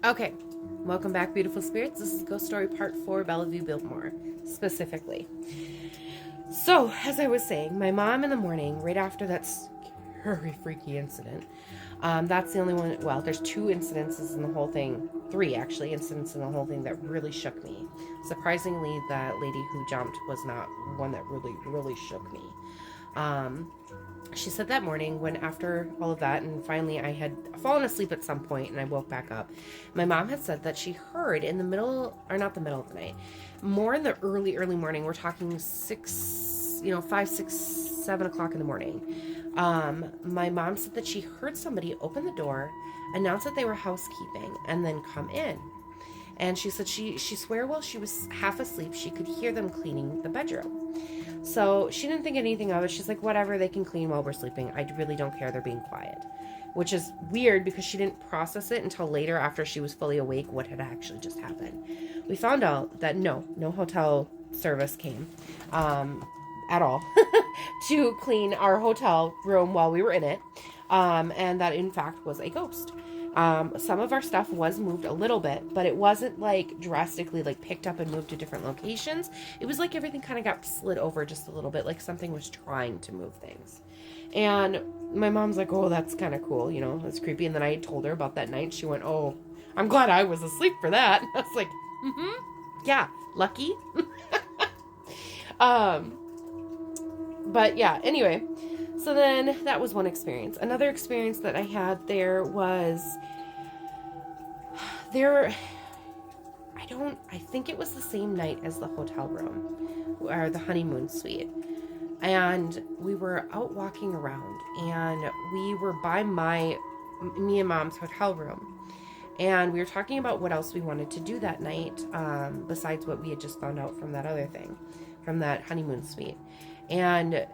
Okay, welcome back, beautiful spirits. This is Ghost Story Part 4, Bellevue Biltmore, specifically. So, as I was saying, my mom in the morning, right after that scary, freaky incident, that's the only one, well, there's two incidences in the whole thing, three actually, incidents in the whole thing that really shook me. Surprisingly, that lady who jumped was not one that really, really shook me. Um, she said that morning when after all of that and finally I had fallen asleep at some point and I woke back up, my mom had said that she heard in the middle, or not the middle of the night, more in the early morning, we're talking 5, 6, 7 o'clock in the morning. My mom said that she heard somebody open the door, announce that they were housekeeping, and then come in. And she said she swear while she was half asleep she could hear them cleaning the bedroom. So she didn't think anything of it. She's like, whatever, they can clean while we're sleeping. I really don't care. They're being quiet. Which is weird because she didn't process it until later after she was fully awake what had actually just happened. We found out that no hotel service came at all to clean our hotel room while we were in it. And that in fact was a ghost. Some of our stuff was moved a little bit, but it wasn't like drastically like picked up and moved to different locations. It was like everything kind of got slid over just a little bit, like something was trying to move things. And my mom's like, oh, that's kind of cool, it's creepy. And then I told her about that night. She went, oh, I'm glad I was asleep for that. I was like, yeah, lucky. But yeah, anyway. So then that was one experience. Another experience that I had there was I think it was the same night as the hotel room or the honeymoon suite. And we were out walking around and we were by me and mom's hotel room. And we were talking about what else we wanted to do that night, besides what we had just found out from that other thing, from that honeymoon suite. And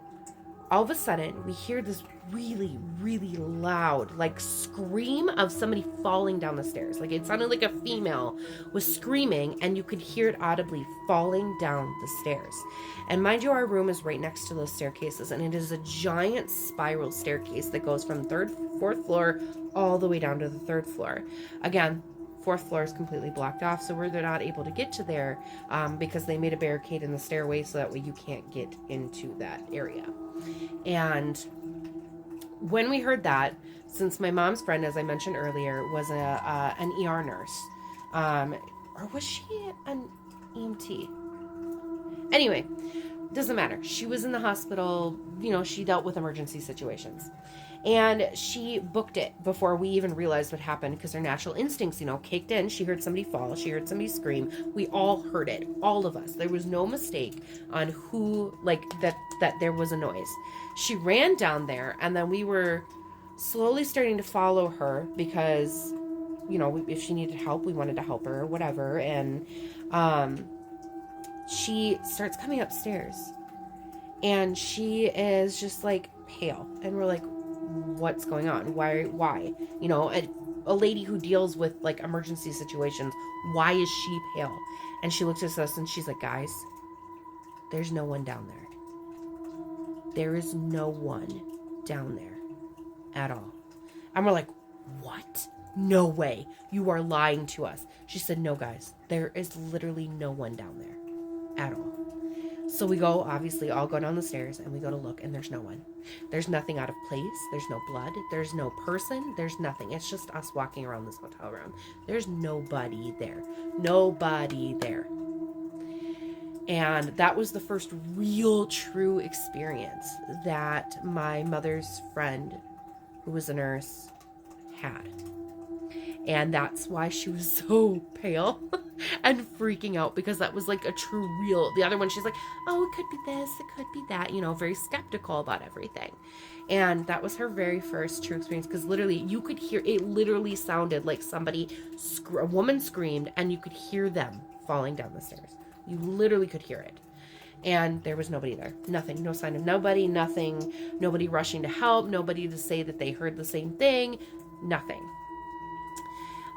all of a sudden, we hear this really, really loud, like, scream of somebody falling down the stairs. Like, it sounded like a female was screaming, and you could hear it audibly falling down the stairs. And mind you, our room is right next to those staircases, and it is a giant spiral staircase that goes from fourth floor all the way down to the third floor. Again, fourth floor is completely blocked off, so we're not able to get to there because they made a barricade in the stairway so that way you can't get into that area. And when we heard that, since my mom's friend, as I mentioned earlier, was an ER nurse, or was she an EMT? Anyway, doesn't matter. She was in the hospital. She dealt with emergency situations. And she booked it before we even realized what happened because her natural instincts, kicked in. She heard somebody fall. She heard somebody scream. We all heard it. All of us. There was no mistake on who, that there was a noise. She ran down there, and then we were slowly starting to follow her because, if she needed help, we wanted to help her or whatever. And she starts coming upstairs. And she is just, pale. And we're like, what's going on? Why? A lady who deals with emergency situations, why is she pale? And she looks at us and she's like, guys, there's no one down there. There is no one down there at all. And we're like, what? No way. You are lying to us. She said, no, guys, there is literally no one down there at all. So we go, obviously, all go down the stairs, and we go to look, and there's no one. There's nothing out of place. There's no blood. There's no person. There's nothing. It's just us walking around this hotel room. There's nobody there. Nobody there. And that was the first real, true experience that my mother's friend, who was a nurse, had. And that's why she was so pale and freaking out, because that was a true real. The other one, she's like, oh, it could be this, it could be that, very skeptical about everything. And that was her very first true experience, because literally you could hear, it literally sounded like a woman screamed, and you could hear them falling down the stairs. You literally could hear it. And there was nobody there. Nothing. No sign of nobody. Nothing. Nobody rushing to help. Nobody to say that they heard the same thing. Nothing.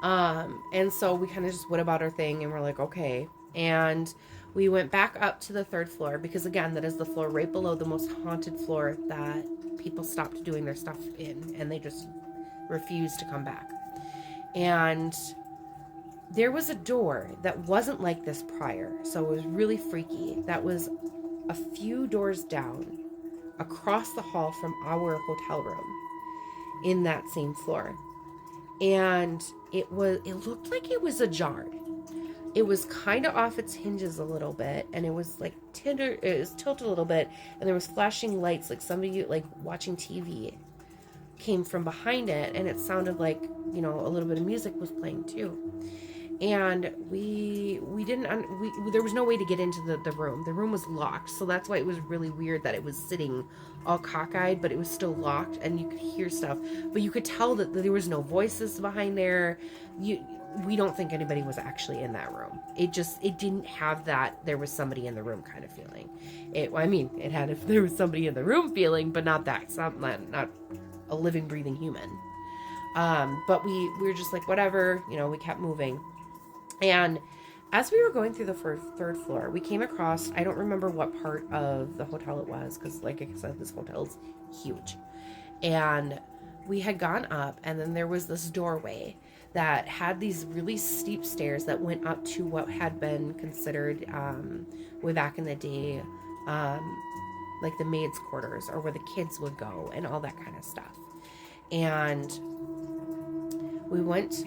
And so we kind of just went about our thing and we're like, okay. And we went back up to the third floor because, again, that is the floor right below the most haunted floor that people stopped doing their stuff in, and they just refused to come back. And there was a door that wasn't like this prior, so it was really freaky. That was a few doors down, across the hall from our hotel room, in that same floor. And it looked like it was ajar. It was kind of off its hinges a little bit, and it was like it was tilted a little bit, and there was flashing lights, like somebody like watching TV came from behind it, and it sounded like, you know, a little bit of music was playing too. And we there was no way to get into the room. The room was locked, so that's why it was really weird that it was sitting all cockeyed, but it was still locked, and you could hear stuff, but you could tell that there was no voices behind there. We don't think anybody was actually in that room. It didn't have that there was somebody in the room kind of feeling. It had if there was somebody in the room feeling, but not that. It's not a living, breathing human. But we were just like, whatever, you know, we kept moving. And as we were going through the third floor, we came across, I don't remember what part of the hotel it was, because like I said, this hotel is huge. And we had gone up, and then there was this doorway that had these really steep stairs that went up to what had been considered, way back in the day, like the maids' quarters, or where the kids would go, and all that kind of stuff. And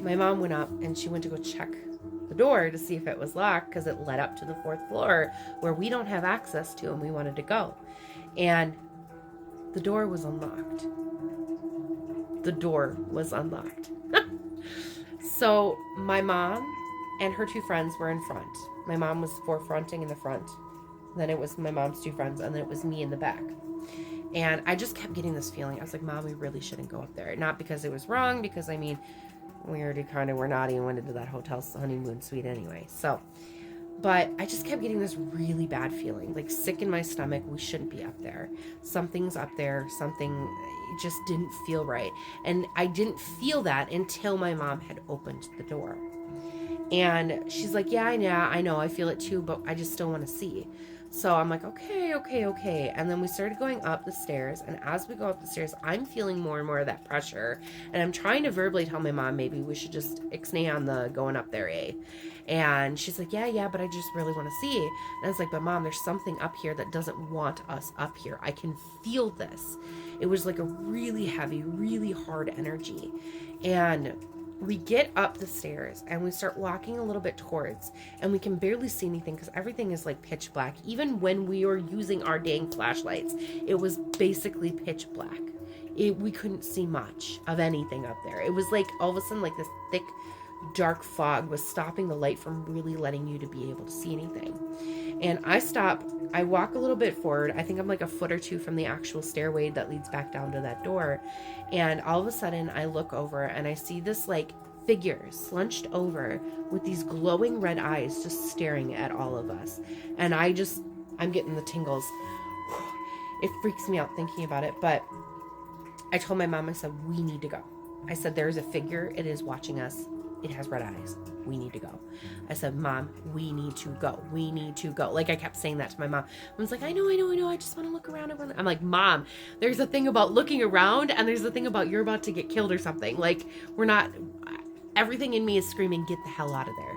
my mom went up, and she went to go check the door to see if it was locked, because it led up to the 4th floor where we don't have access to, and we wanted to go. And the door was unlocked. The door was unlocked. So my mom and her 2 friends were in front. My mom was forefronting in the front. Then it was my mom's 2 friends, and then it was me in the back. And I just kept getting this feeling. I was like, Mom, we really shouldn't go up there. Not because it was wrong, because, I mean, we already kind of were not even went into that hotel's honeymoon suite anyway. So, but I just kept getting this really bad feeling, like sick in my stomach. We shouldn't be up there. Something's up there. Something, it just didn't feel right. And I didn't feel that until my mom had opened the door. And she's like, yeah, I know. I feel it too, but I just still want to see. So I'm like, okay. And then we started going up the stairs. And as we go up the stairs, I'm feeling more and more of that pressure. And I'm trying to verbally tell my mom, maybe we should just ixnay on the going up there, eh? And she's like, yeah, but I just really want to see. And I was like, but Mom, there's something up here that doesn't want us up here. I can feel this. It was like a really heavy, really hard energy. And we get up the stairs and we start walking a little bit towards, and we can barely see anything because everything is like pitch black. Even when we were using our dang flashlights, it was basically pitch black. We couldn't see much of anything up there. It was like all of a sudden, like this thick, dark fog was stopping the light from really letting you to be able to see anything. And I stop, I walk a little bit forward. I think I'm like a foot or 2 from the actual stairway that leads back down to that door. And all of a sudden I look over and I see this like figure slunched over with these glowing red eyes just staring at all of us. And I'm getting the tingles. It freaks me out thinking about it. But I told my mom, I said, we need to go. I said, there's a figure. It is watching us. It has red eyes. We need to go. I said, Mom, we need to go. We need to go. Like I kept saying that to my mom. I was like, I know. I just want to look around. I'm like, Mom, there's a thing about looking around, and there's a thing about you're about to get killed or something. Like everything in me is screaming, get the hell out of there.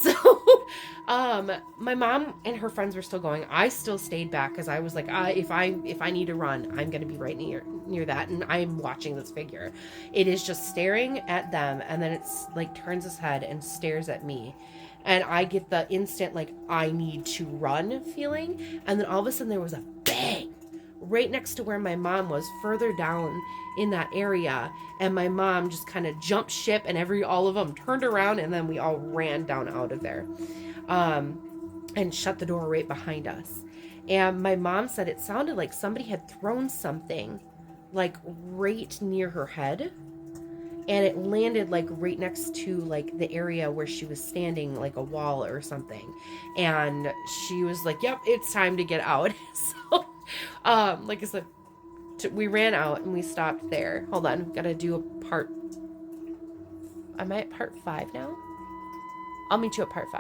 So, my mom and her friends were still going. I still stayed back because I was like, if I need to run, I'm going to be right near that. And I'm watching this figure. It is just staring at them. And then it's like turns its head and stares at me. And I get the instant, like, I need to run feeling. And then all of a sudden there was a bang right next to where my mom was, further down in that area. And my mom just kind of jumped ship, and all of them turned around, and then we all ran down out of there, and shut the door right behind us. And my mom said it sounded like somebody had thrown something like right near her head, and it landed like right next to like the area where she was standing, like a wall or something. And she was like, yep, it's time to get out. So like I said, we ran out and we stopped there. Hold on, gotta do a part. Am I at part 5 now? I'll meet you at part 5.